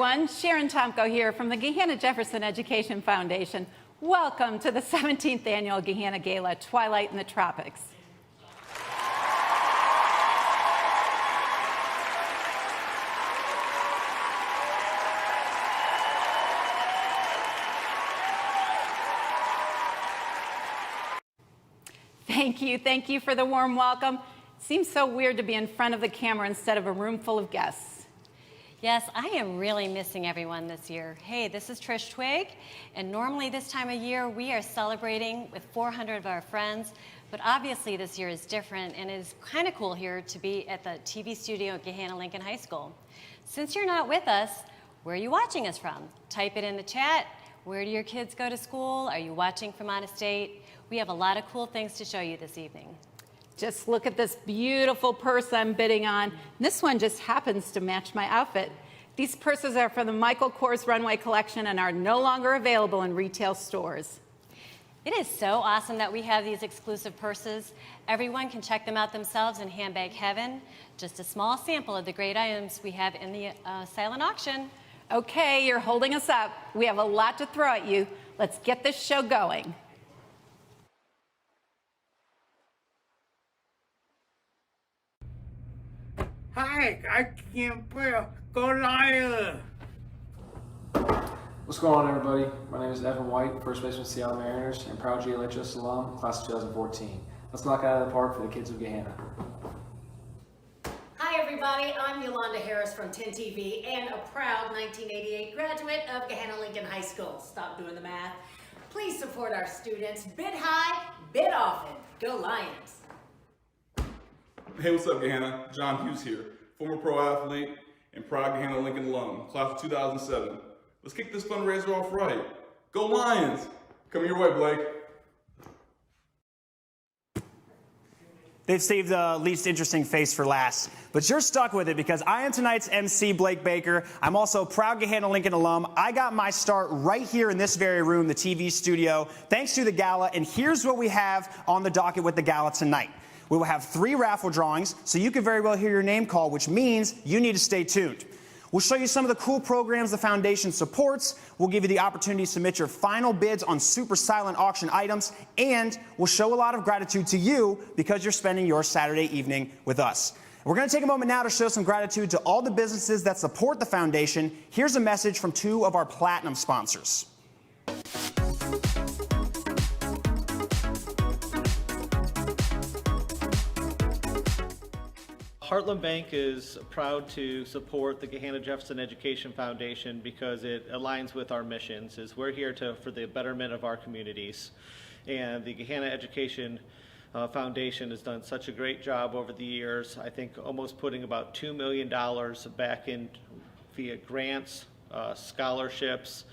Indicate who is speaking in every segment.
Speaker 1: everyone, Sharon Tomko here from the Gahanna Jefferson Education Foundation. Welcome to the 17th Annual Gahanna Gala, Twilight in the Tropics. Thank you for the warm welcome. It seems so weird to be in front of the camera instead of a room full of guests.
Speaker 2: Yes, I am really missing everyone this year. Hey, this is Trish Twig, and normally this time of year we are celebrating with 400 of our friends, but obviously this year is different, and it is kind of cool here to be at the TV studio at Gahanna Lincoln High School. Since you're not with us, where are you watching us from? Type it in the chat. Where do your kids go to school? Are you watching from out of state? We have a lot of cool things to show you this evening.
Speaker 1: Just look at this beautiful purse I'm bidding on. This one just happens to match my outfit. These purses are from the Michael Kors Runway collection and are no longer available in retail stores.
Speaker 2: It is so awesome that we have these exclusive purses. Everyone can check them out themselves in Handbag Heaven. Just a small sample of the great items we have in the silent auction.
Speaker 1: Okay, you're holding us up. We have a lot to throw at you. Let's get this show going.
Speaker 3: Hi, I can't play Gala.
Speaker 4: What's going on, everybody? My name is Evan White, first baseman of Seattle Mariners, and proud GLHS alum, class of 2014. Let's knock it out of the park for the kids of Gahanna.
Speaker 5: Hi, everybody. I'm Yolanda Harris from 10 TV and a proud 1988 graduate of Gahanna Lincoln High School. Stop doing the math. Please support our students. Bid high, bid often. Go Lions.
Speaker 6: Hey, what's up, Gahanna? John Hughes here, former pro athlete and proud Gahanna Lincoln alum, class of 2007. Let's kick this fundraiser off right. Go Lions! Coming your way, Blake.
Speaker 7: They've saved the least interesting face for last. But you're stuck with it because I am tonight's MC, Blake Baker. I'm also a proud Gahanna Lincoln alum. I got my start right here in this very room, the TV studio, thanks to the Gala. And here's what we have on the docket with the Gala tonight. We will have 3 raffle drawings, so you could very well hear your name called, which means you need to stay tuned. We'll show you some of the cool programs the foundation supports. We'll give you the opportunity to submit your final bids on super silent auction items, and we'll show a lot of gratitude to you because you're spending your Saturday evening with us. We're going to take a moment now to show some gratitude to all the businesses that support the foundation. Here's a message from 2 of our platinum sponsors.
Speaker 8: Heartland Bank is proud to support the Gahanna Jefferson Education Foundation because it aligns with our missions. We're here for the betterment of our communities. And the Gahanna Education Foundation has done such a great job over the years. I think almost putting about $2 million back in via grants, scholarships,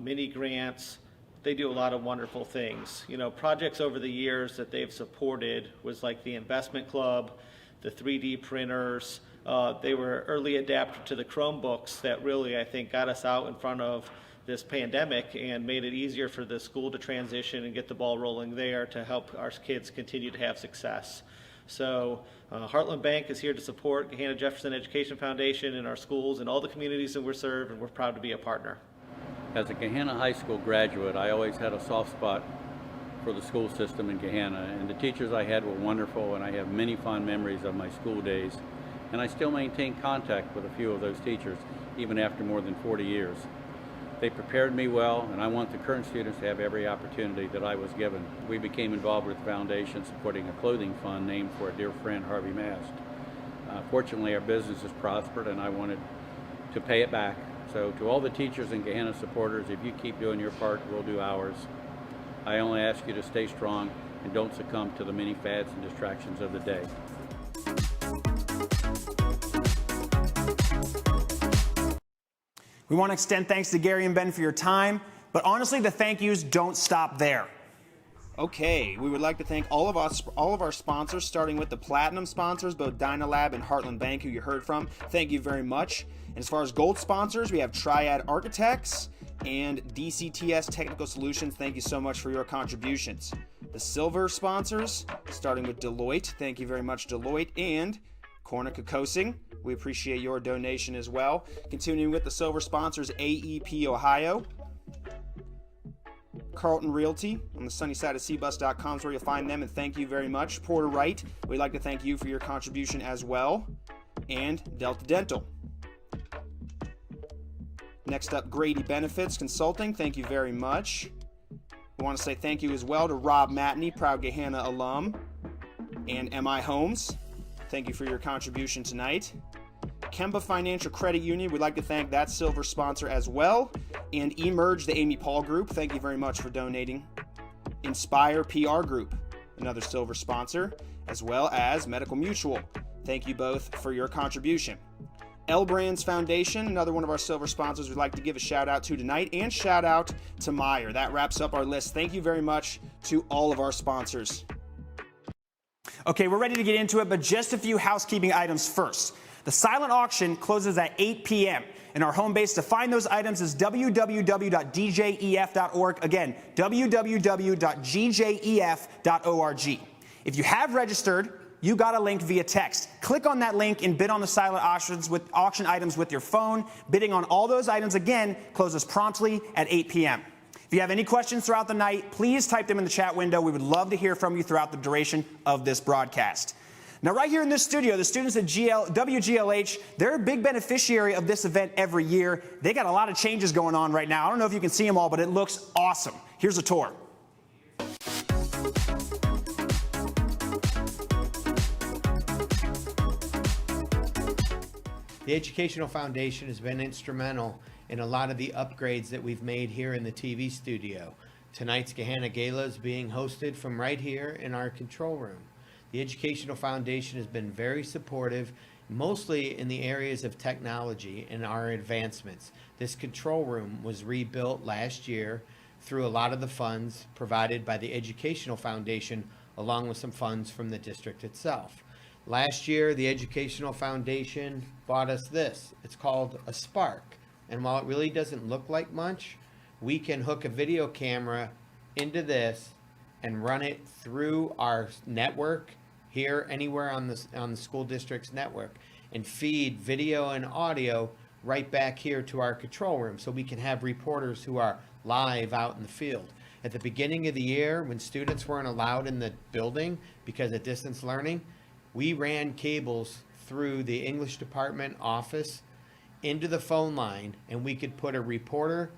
Speaker 8: mini grants. They do a lot of wonderful things. You know, projects over the years that they've supported was like the Investment Club, the 3D printers. They were early adapter to the Chromebooks that really, I think, got us out in front of this pandemic and made it easier for the school to transition and get the ball rolling there to help our kids continue to have success. So Heartland Bank is here to support Gahanna Jefferson Education Foundation in our schools and all the communities that we're served, and we're proud to be a partner.
Speaker 9: As a Gahanna High School graduate, I always had a soft spot for the school system in Gahanna, and the teachers I had were wonderful, and I have many fond memories of my school days, and I still maintain contact with a few of those teachers even after more than 40 years. They prepared me well, and I want the current students to have every opportunity that I was given. We became involved with the foundation supporting a clothing fund named for a dear friend, Harvey Mast. Fortunately, our business has prospered, and I wanted to pay it back. So to all the teachers and Gahanna supporters, if you keep doing your part, we'll do ours. I only ask you to stay strong and don't succumb to the many fads and distractions of the day.
Speaker 7: We want to extend thanks to Gary and Ben for your time, but honestly, the thank yous don't stop there. Okay, we would like to thank all of our sponsors, starting with the platinum sponsors, both Dynalab and Heartland Bank, who you heard from. Thank you very much. And as far as gold sponsors, we have Triad Architects and DCTS Technical Solutions. Thank you so much for your contributions. The silver sponsors, starting with Deloitte. Thank you very much, Deloitte, and Cornica Coasing. We appreciate your donation as well. Continuing with the silver sponsors, AEP Ohio, Carlton Realty on the sunny side of cbus.com is where you'll find them, and thank you very much. Porter Wright, we'd like to thank you for your contribution as well, and Delta Dental. Next up, Grady Benefits Consulting, thank you very much. We want to say thank you as well to Rob Matney, proud Gahanna alum, and MI Homes. Thank you for your contribution tonight. Kemba Financial Credit Union, we'd like to thank that silver sponsor as well. And Emerge, the Amy Paul Group, thank you very much for donating. Inspire PR Group, another silver sponsor, as well as Medical Mutual. Thank you both for your contribution. L Brands Foundation, another one of our silver sponsors we'd like to give a shout out to tonight, and shout out to Meyer. That wraps up our list. Thank you very much to all of our sponsors. Okay, we're ready to get into it, but just a few housekeeping items first. The silent auction closes at 8 p.m. and our home base to find those items is www.djef.org. Again, www.gjef.org. If you have registered, you got a link via text. Click on that link and bid on the silent auction items with your phone. Bidding on all those items, again, closes promptly at 8 p.m. If you have any questions throughout the night, please type them in the chat window. We would love to hear from you throughout the duration of this broadcast. Now, right here in this studio, the students at WGLH, they're a big beneficiary of this event every year. They got a lot of changes going on right now. I don't know if you can see them all, but it looks awesome. Here's a tour.
Speaker 10: The Educational Foundation has been instrumental in a lot of the upgrades that we've made here in the TV studio. Tonight's Gahanna Gala is being hosted from right here in our control room. The Educational Foundation has been very supportive, mostly in the areas of technology and our advancements. This control room was rebuilt last year through a lot of the funds provided by the Educational Foundation, along with some funds from the district itself. Last year, the Educational Foundation bought us this. It's called a Spark. And while it really doesn't look like much, we can hook a video camera into this and run it through our network here, anywhere on the school district's network, and feed video and audio right back here to our control room, so we can have reporters who are live out in the field. At the beginning of the year, when students weren't allowed in the building because of distance learning, we ran cables through the English department office into the phone line, and we could put a reporter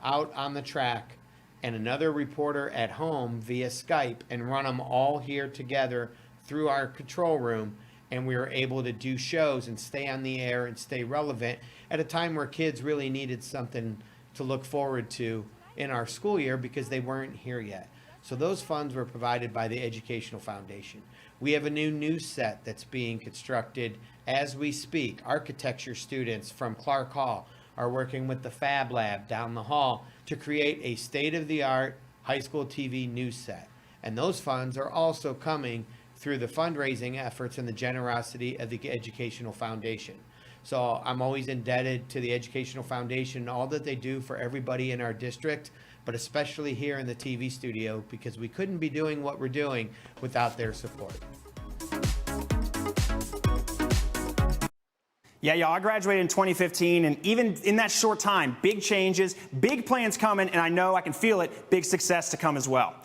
Speaker 10: out on the track and another reporter at home via Skype and run them all here together through our control room, and we were able to do shows and stay on the air and stay relevant at a time where kids really needed something to look forward to in our school year because they weren't here yet. So those funds were provided by the Educational Foundation. We have a new news set that's being constructed as we speak. Architecture students from Clark Hall are working with the Fab Lab down the hall to create a state-of-the-art high school TV news set. And those funds are also coming through the fundraising efforts and the generosity of the Educational Foundation. So I'm always indebted to the Educational Foundation and all that they do for everybody in our district, but especially here in the TV studio, because we couldn't be doing what we're doing without their support.
Speaker 7: Yeah, y'all, I graduated in 2015, and even in that short time, big changes, big plans coming, and I know I can feel it, big success to come as well.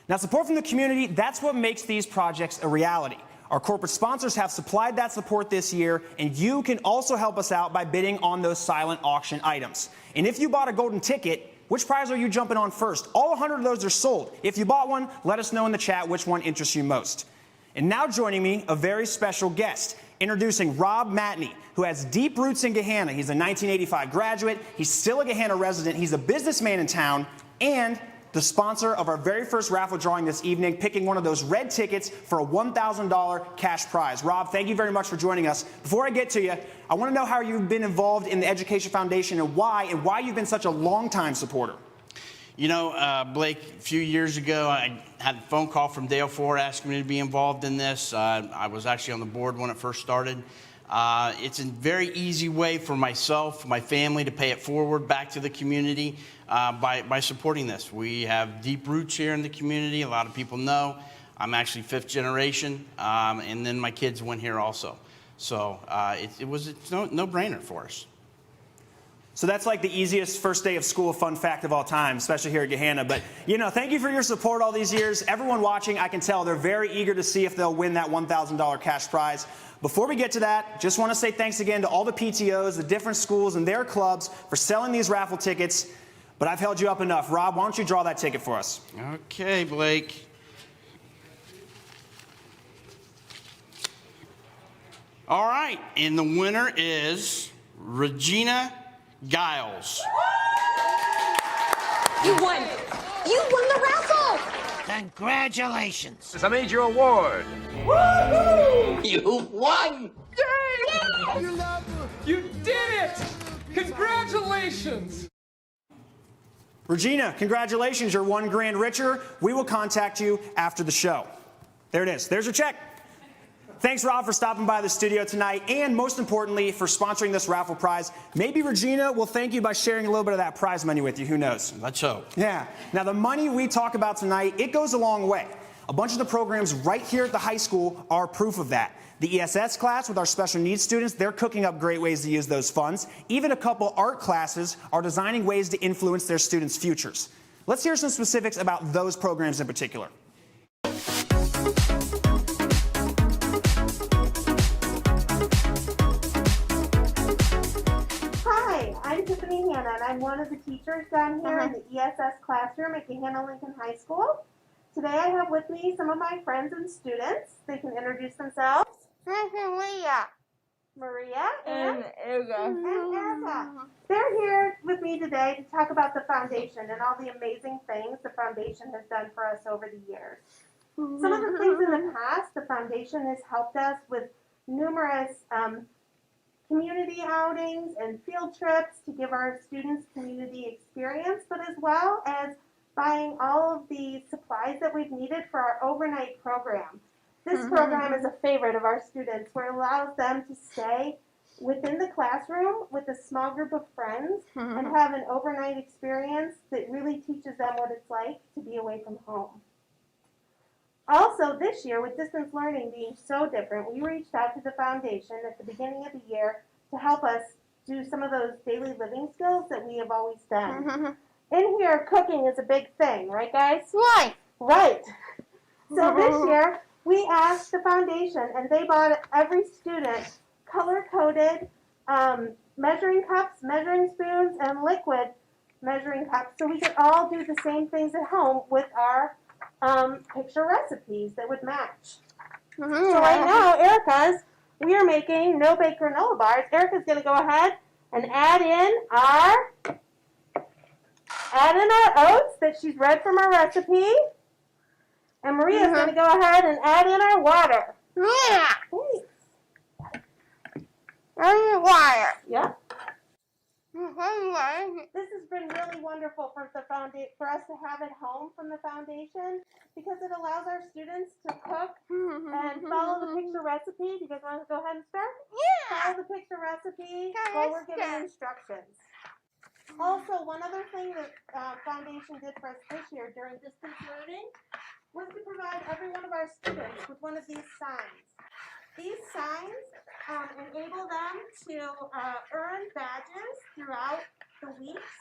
Speaker 7: Now, support from the community, that's what makes these projects a reality. Our corporate sponsors have supplied that support this year, and you can also help us out by bidding on those silent auction items. And if you bought a golden ticket, which prize are you jumping on first? All 100 of those are sold. If you bought one, let us know in the chat which one interests you most. And now joining me, a very special guest, introducing Rob Matney, who has deep roots in Gahanna. He's a 1985 graduate. He's still a Gahanna resident. He's a businessman in town, and the sponsor of our very first raffle drawing this evening, picking one of those red tickets for a $1,000 cash prize. Rob, thank you very much for joining us. Before I get to you, I want to know how you've been involved in the Education Foundation and why you've been such a long-time supporter.
Speaker 11: You know, Blake, a few years ago, I had a phone call from Dale Ford asking me to be involved in this. I was actually on the board when it first started. It's a very easy way for myself, my family, to pay it forward back to the community by supporting this. We have deep roots here in the community. A lot of people know. I'm actually 5th generation, and then my kids went here also. So it's no brainer for us.
Speaker 7: So that's like the easiest first day of school fun fact of all time, especially here at Gahanna. But, you know, thank you for your support all these years. Everyone watching, I can tell they're very eager to see if they'll win that $1,000 cash prize. Before we get to that, just want to say thanks again to all the PTOs, the different schools and their clubs for selling these raffle tickets. But I've held you up enough. Rob, why don't you draw that ticket for us?
Speaker 11: Okay, Blake. All right, and the winner is Regina Giles.
Speaker 12: You won! You won the raffle!
Speaker 13: Congratulations! It's a major award!
Speaker 12: Woohoo!
Speaker 13: You won!
Speaker 12: Yay!
Speaker 14: You did it! Congratulations!
Speaker 7: Regina, congratulations. You're $1 grand richer. We will contact you after the show. There it is. There's your check. Thanks, Rob, for stopping by the studio tonight, and most importantly, for sponsoring this raffle prize. Maybe Regina will thank you by sharing a little bit of that prize money with you. Who knows?
Speaker 11: Let's hope.
Speaker 7: Yeah. Now, the money we talk about tonight, it goes a long way. A bunch of the programs right here at the high school are proof of that. The ESS class with our special needs students, they're cooking up great ways to use those funds. Even a couple art classes are designing ways to influence their students' futures. Let's hear some specifics about those programs in particular.
Speaker 15: I'm Tiffany Hanna, and I'm one of the teachers down here in the ESS classroom at Gahanna Lincoln High School. Today I have with me some of my friends and students. They can introduce themselves. Maria and Erica. They're here with me today to talk about the foundation and all the amazing things the foundation has done for us over the years. Some of the things in the past, the foundation has helped us with numerous community outings and field trips to give our students community experience, but as well as buying all of the supplies that we've needed for our overnight program. This program is a favorite of our students where it allows them to stay within the classroom with a small group of friends and have an overnight experience that really teaches them what it's like to be away from home. Also, this year, with distance learning being so different, we reached out to the foundation at the beginning of the year to help us do some of those daily living skills that we have always done. In here, cooking is a big thing, right, guys? Right. Right. So this year, we asked the foundation, and they bought every student color-coded measuring cups, measuring spoons, and liquid measuring cups so we could all do the same things at home with our picture recipes that would match. So right now, we are making no-bake granola bars. Erica's going to go ahead and add in our oats that she's read from our recipe. And Maria's going to go ahead and add in our water. Yeah. Thanks. Water. Yep. This has been really wonderful for the for us to have at home from the foundation because it allows our students to cook and follow the picture recipe. Do you guys want to go ahead and start? Yeah. Follow the picture recipe while we're giving instructions. Also, one other thing that foundation did for us this year during distance learning was to provide every one of our students with one of these signs. These signs enable them to earn badges throughout the weeks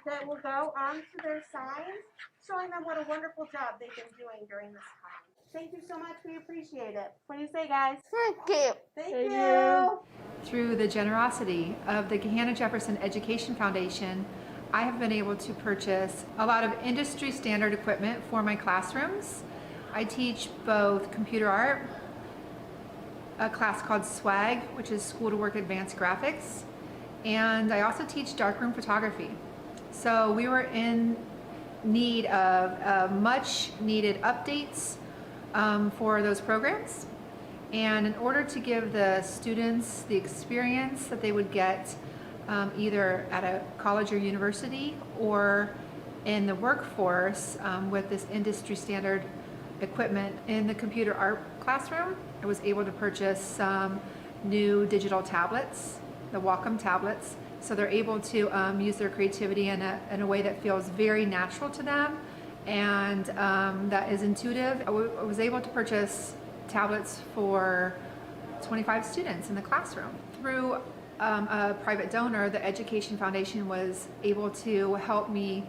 Speaker 15: that will go onto their signs, showing them what a wonderful job they've been doing during this time. Thank you so much. We appreciate it. What do you say, guys? Thank you. Thank you.
Speaker 16: Through the generosity of the Gahanna Jefferson Education Foundation, I have been able to purchase a lot of industry standard equipment for my classrooms. I teach both computer art, a class called SWAG, which is School to Work Advanced Graphics, and I also teach darkroom photography. So we were in need of much needed updates for those programs. And in order to give the students the experience that they would get either at a college or university or in the workforce with this industry standard equipment in the computer art classroom, I was able to purchase some new digital tablets, the Wacom tablets, so they're able to use their creativity in a way that feels very natural to them and that is intuitive. I was able to purchase tablets for 25 students in the classroom. Through a private donor, the Education Foundation was able to help me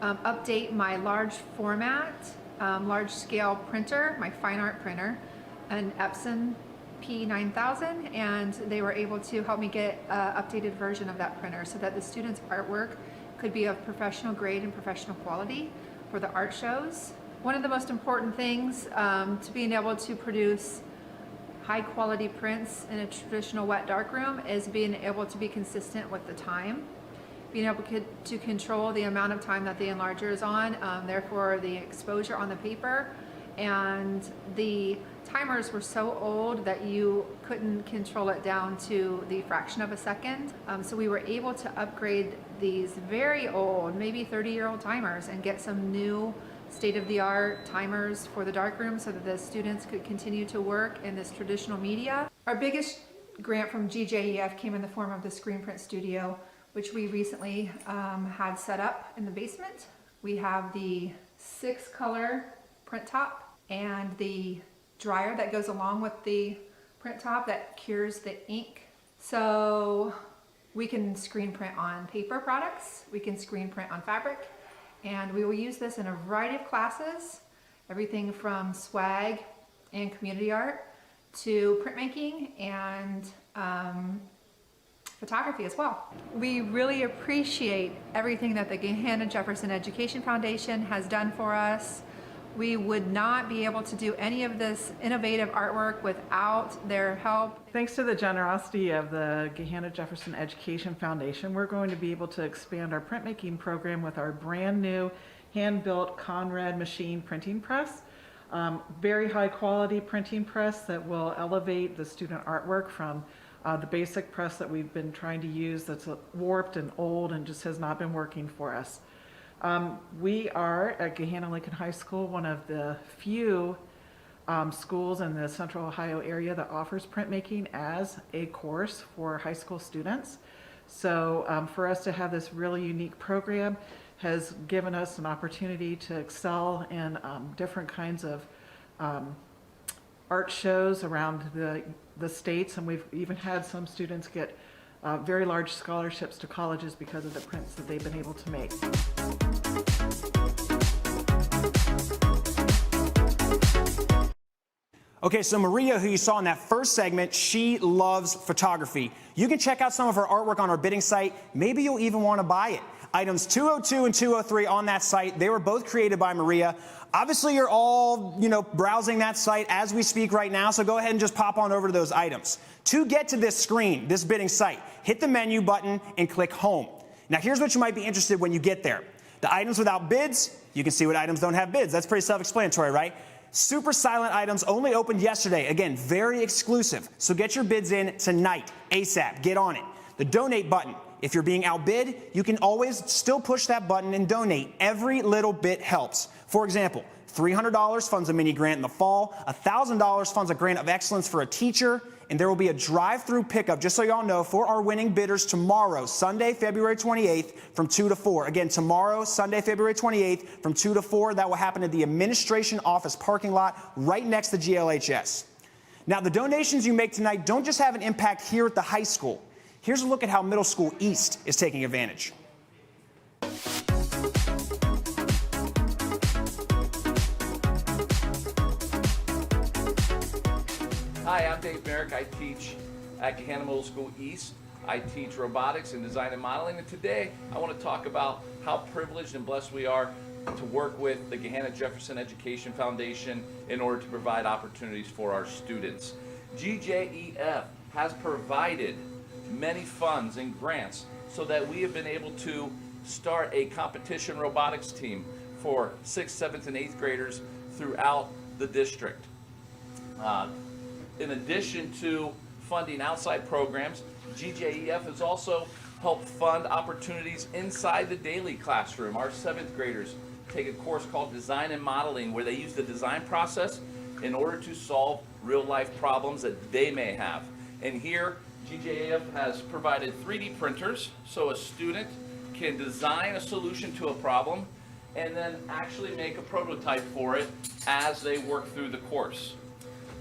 Speaker 16: update my large format, large scale printer, my fine art printer, an Epson P9000, and they were able to help me get an updated version of that printer so that the students' artwork could be of professional grade and professional quality for the art shows. One of the most important things to being able to produce high quality prints in a traditional wet darkroom is being able to be consistent with the time, being able to control the amount of time that the enlarger is on, therefore the exposure on the paper, and the timers were so old that you couldn't control it down to the fraction of a second. So we were able to upgrade these very old, maybe 30-year-old timers and get some new state-of-the-art timers for the darkroom so that the students could continue to work in this traditional media. Our biggest grant from GJEF came in the form of the screen print studio, which we recently had set up in the basement. We have the 6-color print top and the dryer that goes along with the print top that cures the ink. So we can screen print on paper products, we can screen print on fabric, and we will use this in a variety of classes, everything from swag and community art to printmaking and photography as well. We really appreciate everything that the Gahanna Jefferson Education Foundation has done for us. We would not be able to do any of this innovative artwork without their help.
Speaker 17: Thanks to the generosity of the Gahanna Jefferson Education Foundation, we're going to be able to expand our printmaking program with our brand new hand-built Conrad machine printing press. Very high quality printing press that will elevate the student artwork from the basic press that we've been trying to use that's warped and old and just has not been working for us. We are at Gahanna Lincoln High School, one of the few schools in the Central Ohio area that offers printmaking as a course for high school students. So for us to have this really unique program has given us an opportunity to excel in different kinds of art shows around the states, and we've even had some students get very large scholarships to colleges because of the prints that they've been able to make.
Speaker 7: Okay, so Maria, who you saw in that first segment, she loves photography. You can check out some of her artwork on our bidding site. Maybe you'll even want to buy it. Items 202 and 203 on that site, they were both created by Maria. Obviously, you're all, browsing that site as we speak right now, so go ahead and just pop on over to those items. To get to this screen, this bidding site, hit the menu button and click Home. Now, here's what you might be interested in when you get there. The items without bids, you can see what items don't have bids. That's pretty self-explanatory, right? Super silent items only opened yesterday. Again, very exclusive. So get your bids in tonight, ASAP. Get on it. The donate button. If you're being outbid, you can always still push that button and donate. Every little bit helps. For example, $300 funds a mini grant in the fall, $1,000 funds a grant of excellence for a teacher, and there will be a drive-through pickup, just so y'all know, for our winning bidders tomorrow, Sunday, February 28th, from 2 to 4. Again, tomorrow, Sunday, February 28th, from 2 to 4. That will happen at the administration office parking lot right next to GLHS. Now, the donations you make tonight don't just have an impact here at the high school. Here's a look at how Middle School East is taking advantage.
Speaker 18: Hi, I'm Dave Merrick. I teach at Gahanna Middle School East. I teach robotics and design and modeling, and today I want to talk about how privileged and blessed we are to work with the Gahanna Jefferson Education Foundation in order to provide opportunities for our students. GJEF has provided many funds and grants so that we have been able to start a competition robotics team for 6th, 7th, and 8th graders throughout the district. In addition to funding outside programs, GJEF has also helped fund opportunities inside the daily classroom. Our 7th graders take a course called Design and Modeling, where they use the design process in order to solve real-life problems that they may have. And here, GJEF has provided 3D printers so a student can design a solution to a problem and then actually make a prototype for it as they work through the course.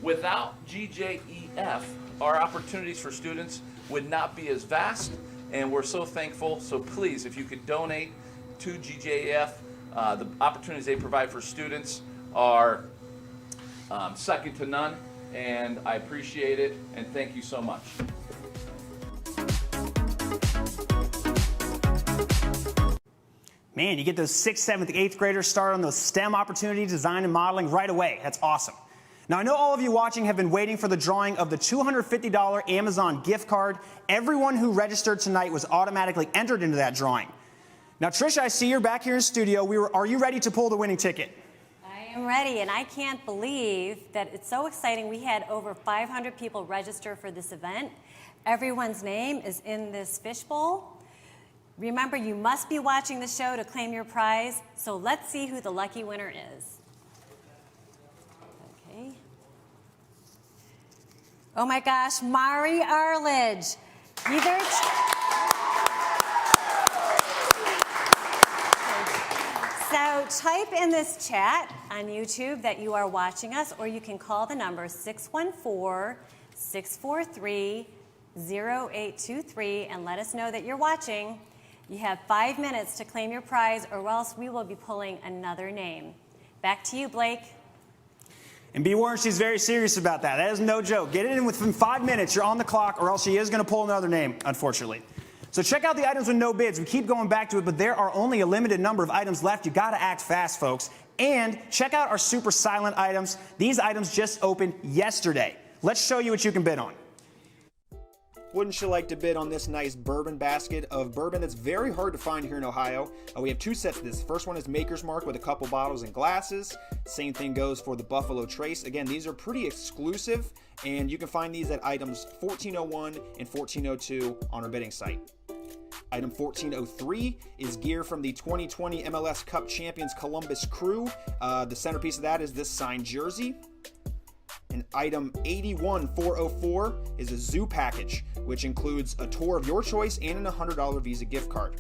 Speaker 18: Without GJEF, our opportunities for students would not be as vast, and we're so thankful. So please, if you could donate to GJEF, the opportunities they provide for students are second to none, and I appreciate it, and thank you so much.
Speaker 7: Man, you get those 6th, 7th, 8th graders started on those STEM opportunities, design and modeling right away. That's awesome. Now, I know all of you watching have been waiting for the drawing of the $250 Amazon gift card. Everyone who registered tonight was automatically entered into that drawing. Now, Trish, I see you're back here in studio. Are you ready to pull the winning ticket?
Speaker 2: I am ready, and I can't believe that it's so exciting. We had over 500 people register for this event. Everyone's name is in this fishbowl. Remember, you must be watching the show to claim your prize, so let's see who the lucky winner is. Okay. Oh my gosh, Mari Arledge. So type in this chat on YouTube that you are watching us, or you can call the number 614-643-0823 and let us know that you're watching. You have 5 minutes to claim your prize, or else we will be pulling another name. Back to you, Blake.
Speaker 7: And be warned, she's very serious about that. That is no joke. Get it in within 5 minutes. You're on the clock, or else she is going to pull another name, unfortunately. So check out the items with no bids. We keep going back to it, but there are only a limited number of items left. You got to act fast, folks. And check out our super silent items. These items just opened yesterday. Let's show you what you can bid on. Wouldn't you like to bid on this nice bourbon basket of bourbon that's very hard to find here in Ohio? We have two sets of this. First one is Maker's Mark with a couple bottles and glasses. Same thing goes for the Buffalo Trace. Again, these are pretty exclusive, and you can find these at items 1401 and 1402 on our bidding site. Item 1403 is gear from the 2020 MLS Cup Champions Columbus Crew. The centerpiece of that is this signed jersey. And item 81404 is a zoo package, which includes a tour of your choice and an $100 Visa gift card.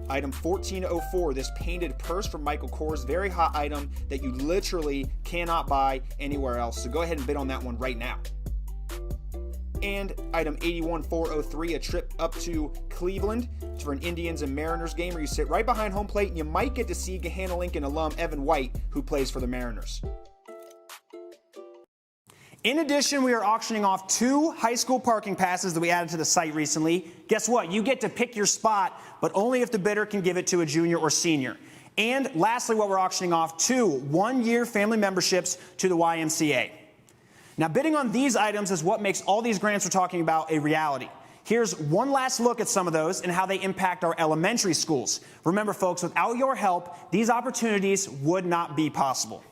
Speaker 7: Item 1404, this painted purse from Michael Kors, very hot item that you literally cannot buy anywhere else. So go ahead and bid on that one right now. And item 81403, a trip up to Cleveland for an Indians and Mariners game where you sit right behind home plate and you might get to see Gahanna Lincoln alum Evan White, who plays for the Mariners. In addition, we are auctioning off 2 high school parking passes that we added to the site recently. Guess what? You get to pick your spot, but only if the bidder can give it to a junior or senior. And lastly, what we're auctioning off, 2 one-year family memberships to the YMCA. Now, bidding on these items is what makes all these grants we're talking about a reality. Here's one last look at some of those and how they impact our elementary schools. Remember, folks, without your help, these opportunities would not be possible.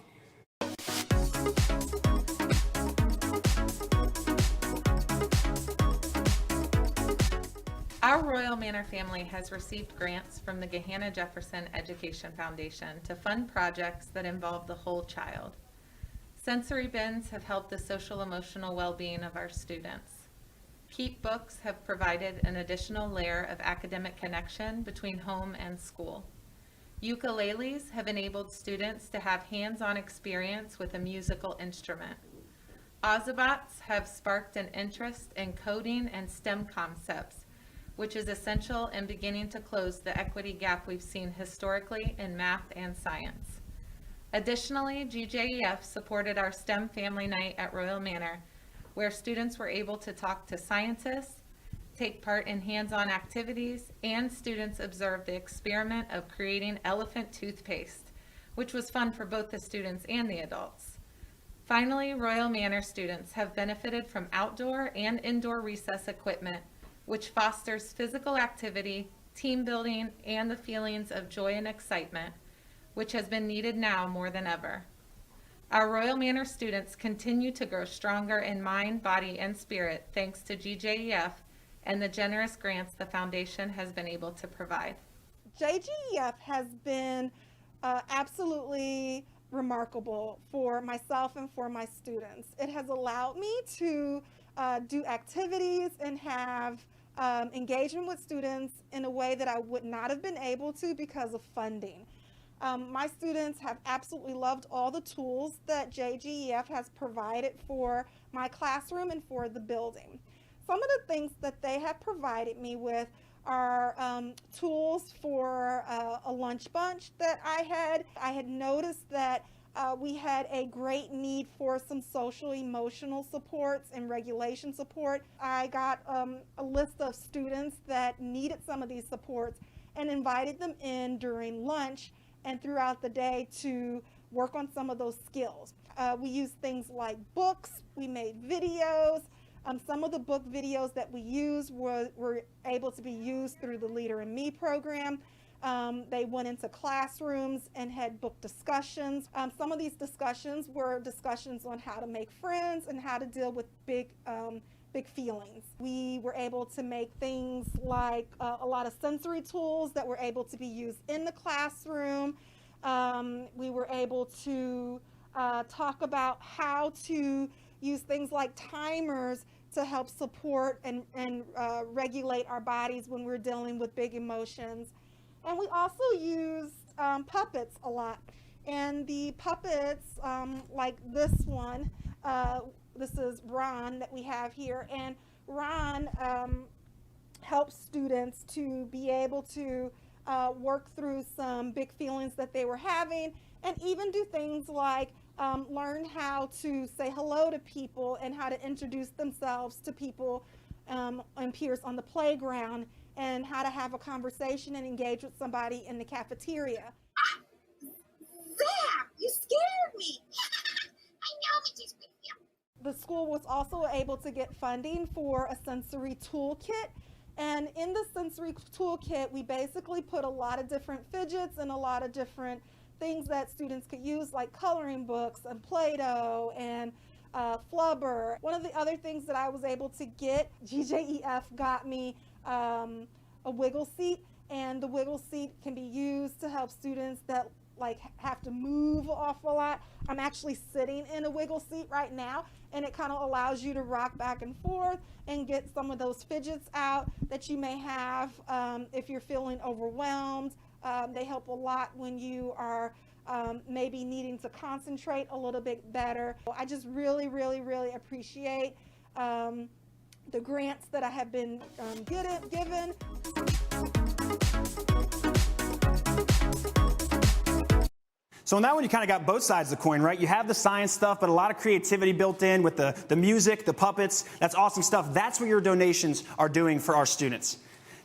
Speaker 19: Our Royal Manor family has received grants from the Gahanna Jefferson Education Foundation to fund projects that involve the whole child. Sensory bins have helped the social-emotional well-being of our students. Keep books have provided an additional layer of academic connection between home and school. Ukuleles have enabled students to have hands-on experience with a musical instrument. Ozabots have sparked an interest in coding and STEM concepts, which is essential in beginning to close the equity gap we've seen historically in math and science. Additionally, GJEF supported our STEM Family Night at Royal Manor, where students were able to talk to scientists, take part in hands-on activities, and students observed the experiment of creating elephant toothpaste, which was fun for both the students and the adults. Finally, Royal Manor students have benefited from outdoor and indoor recess equipment, which fosters physical activity, team building, and the feelings of joy and excitement, which has been needed now more than ever. Our Royal Manor students continue to grow stronger in mind, body, and spirit thanks to GJEF and the generous grants the foundation has been able to provide.
Speaker 20: JGEF has been absolutely remarkable for myself and for my students. It has allowed me to do activities and have engagement with students in a way that I would not have been able to because of funding. My students have absolutely loved all the tools that JGEF has provided for my classroom and for the building. Some of the things that they have provided me with are tools for a lunch bunch that I had noticed that we had a great need for some social emotional supports and regulation support. I got a list of students that needed some of these supports and invited them in during lunch and throughout the day to work on some of those skills. We used things like books, we made videos. Some of the book videos that we used were able to be used through the Leader in Me program. They went into classrooms and had book discussions. Some of these discussions were discussions on how to make friends and how to deal with big feelings. We were able to make things like a lot of sensory tools that were able to be used in the classroom. We were able to talk about how to use things like timers to help support and regulate our bodies when we're dealing with big emotions. And we also used puppets a lot. And the puppets, like this one, this is Ron that we have here. And Ron helps students to be able to work through some big feelings that they were having, and even do things like learn how to say hello to people and how to introduce themselves to people and peers on the playground, and how to have a conversation and engage with somebody in the cafeteria.
Speaker 12: Zach, you scared me. I know, but just
Speaker 20: the school was also able to get funding for a sensory toolkit. And in the sensory toolkit, we basically put a lot of different fidgets and a lot of different things that students could use, like coloring books and Play-Doh and flubber. One of the other things that I was able to get, GJEF got me a wiggle seat, and the wiggle seat can be used to help students that like have to move off a lot. I'm actually sitting in a wiggle seat right now, and it kind of allows you to rock back and forth and get some of those fidgets out that you may have if you're feeling overwhelmed. They help a lot when you are maybe needing to concentrate a little bit better. I just really, really, really appreciate the grants that I have been given.
Speaker 7: So on that one, you kind of got both sides of the coin, right? You have the science stuff, but a lot of creativity built in with the music, the puppets. That's awesome stuff. That's what your donations are doing for our students.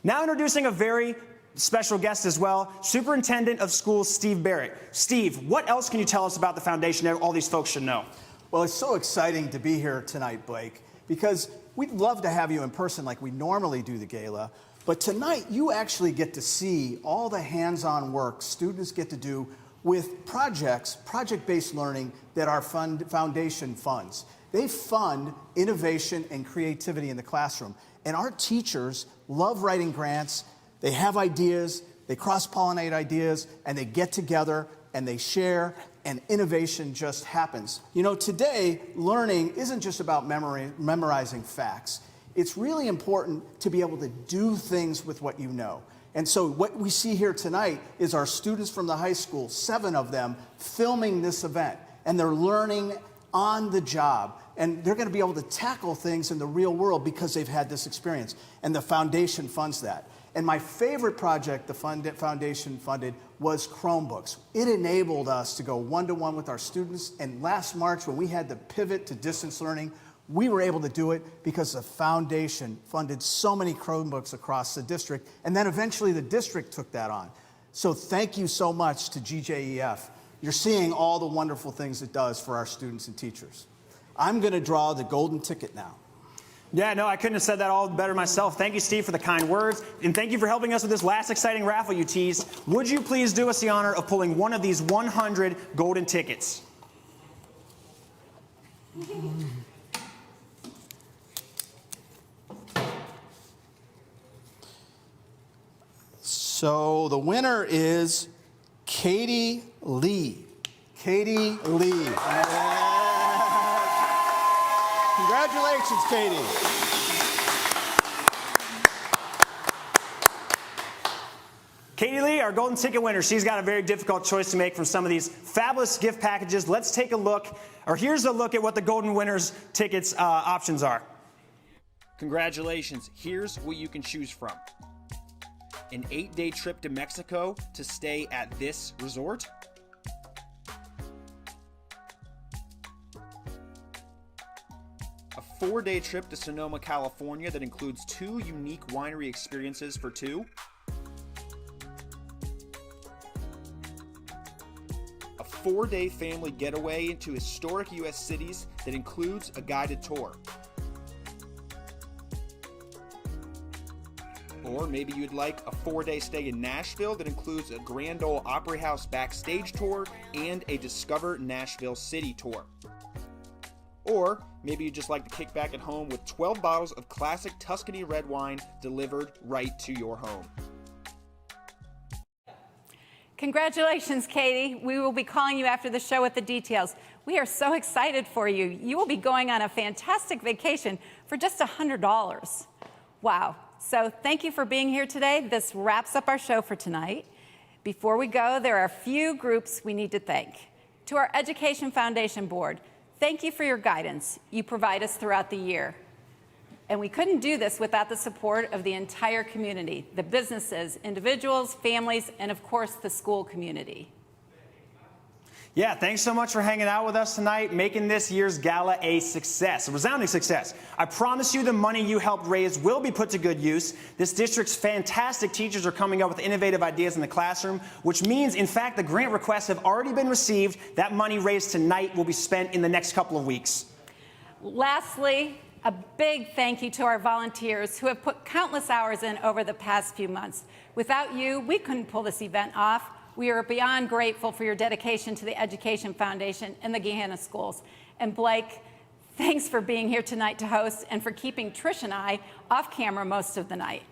Speaker 7: Now introducing a very special guest as well, Superintendent of Schools, Steve Barrett. Steve, what else can you tell us about the foundation that all these folks should know?
Speaker 21: Well, it's so exciting to be here tonight, Blake, because we'd love to have you in person like we normally do the gala. But tonight, you actually get to see all the hands-on work students get to do with projects, project-based learning that our foundation funds. They fund innovation and creativity in the classroom. And our teachers love writing grants. They have ideas, they cross-pollinate ideas, and they get together and they share, and innovation just happens. You know, today, learning isn't just about memorizing facts. It's really important to be able to do things with what you know. And so what we see here tonight is our students from the high school, 7 of them, filming this event. And they're learning on the job. And they're going to be able to tackle things in the real world because they've had this experience. And the foundation funds that. And my favorite project the foundation funded was Chromebooks. It enabled us to go one-to-one with our students. And last March, when we had to pivot to distance learning, we were able to do it because the foundation funded so many Chromebooks across the district, and then eventually the district took that on. So thank you so much to GJEF. You're seeing all the wonderful things it does for our students and teachers. I'm going to draw the golden ticket now.
Speaker 7: Yeah, no, I couldn't have said that all better myself. Thank you, Steve, for the kind words, and thank you for helping us with this last exciting raffle you teased. Would you please do us the honor of pulling one of these 100 golden tickets?
Speaker 21: So the winner is Katie Lee. Katie Lee. Congratulations, Katie.
Speaker 7: Katie Lee, our golden ticket winner. She's got a very difficult choice to make from some of these fabulous gift packages. Let's take a look, or here's a look at what the golden winner's tickets options are. Congratulations. Here's what you can choose from. An 8-day trip to Mexico to stay at this resort. A 4-day trip to Sonoma, California that includes 2 unique winery experiences for 2. A 4-day family getaway into historic U.S. cities that includes a guided tour. Or maybe you'd like a 4-day stay in Nashville that includes a Grand Ole Opry House backstage tour and a Discover Nashville City tour. Or maybe you'd just like to kick back at home with 12 bottles of classic Tuscany red wine delivered right to your home.
Speaker 1: Congratulations, Katie. We will be calling you after the show with the details. We are so excited for you. You will be going on a fantastic vacation for just $100. Wow. So thank you for being here today. This wraps up our show for tonight. Before we go, there are a few groups we need to thank. To our Education Foundation Board, thank you for your guidance you provide us throughout the year. And we couldn't do this without the support of the entire community, the businesses, individuals, families, and of course, the school community.
Speaker 7: Yeah, thanks so much for hanging out with us tonight, making this year's gala a success, a resounding success. I promise you the money you helped raise will be put to good use. This district's fantastic teachers are coming up with innovative ideas in the classroom, which means, in fact, the grant requests have already been received. That money raised tonight will be spent in the next couple of weeks.
Speaker 1: Lastly, a big thank you to our volunteers who have put countless hours in over the past few months. Without you, we couldn't pull this event off. We are beyond grateful for your dedication to the Education Foundation and the Gahanna schools. And Blake, thanks for being here tonight to host and for keeping Trish and I off camera most of the night.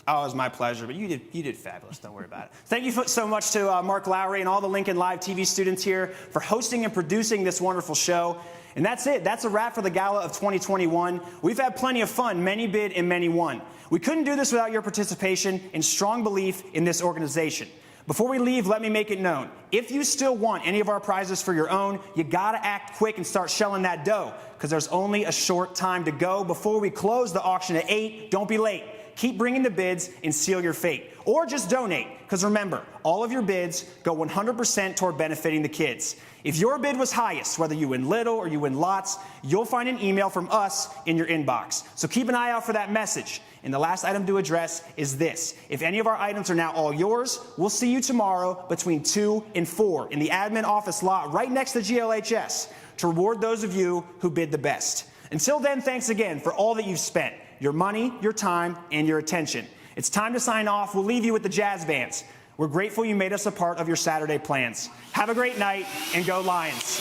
Speaker 7: Oh, it was my pleasure, but you did fabulous. Don't worry about it. Thank you so much to Mark Lowry and all the Lincoln Live TV students here for hosting and producing this wonderful show. And that's it. That's a wrap for the Gala of 2021. We've had plenty of fun. Many bid and many won. We couldn't do this without your participation and strong belief in this organization. Before we leave, let me make it known. If you still want any of our prizes for your own, you gotta act quick and start shelling that dough, because there's only a short time to go before we close the auction at 8. Don't be late. Keep bringing the bids and seal your fate. Or just donate, because remember, all of your bids go 100% toward benefiting the kids. If your bid was highest, whether you win little or you win lots, you'll find an email from us in your inbox. So keep an eye out for that message. And the last item to address is this. If any of our items are now all yours, we'll see you tomorrow between 2 and 4 in the admin office lot right next to GLHS to reward those of you who bid the best. Until then, thanks again for all that you've spent. Your money, your time, and your attention. It's time to sign off. We'll leave you with the jazz bands. We're grateful you made us a part of your Saturday plans. Have a great night, and go Lions.